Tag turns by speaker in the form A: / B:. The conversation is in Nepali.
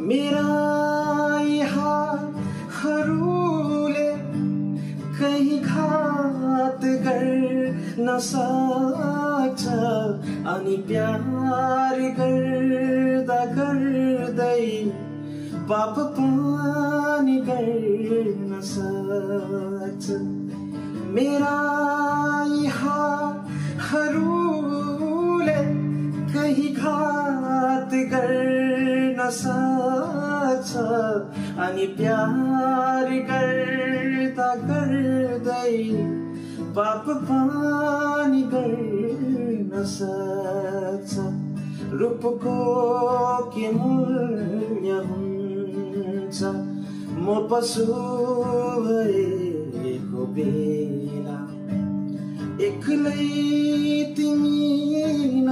A: मेरा यी हातहरूले कहीं घात गर्न सक्छ अनि प्यार गर्दा गर्दै पाप पनि गर्न सक्छ मेरा यी हातहरूले कहीं घात गर्न सक्छ अनि प्यार गर्दा गर्दै पाप पनि गर्न सक्छ रूपको के मूल्य हुन्छ म पशु भएको बेला एक्लै तिमी न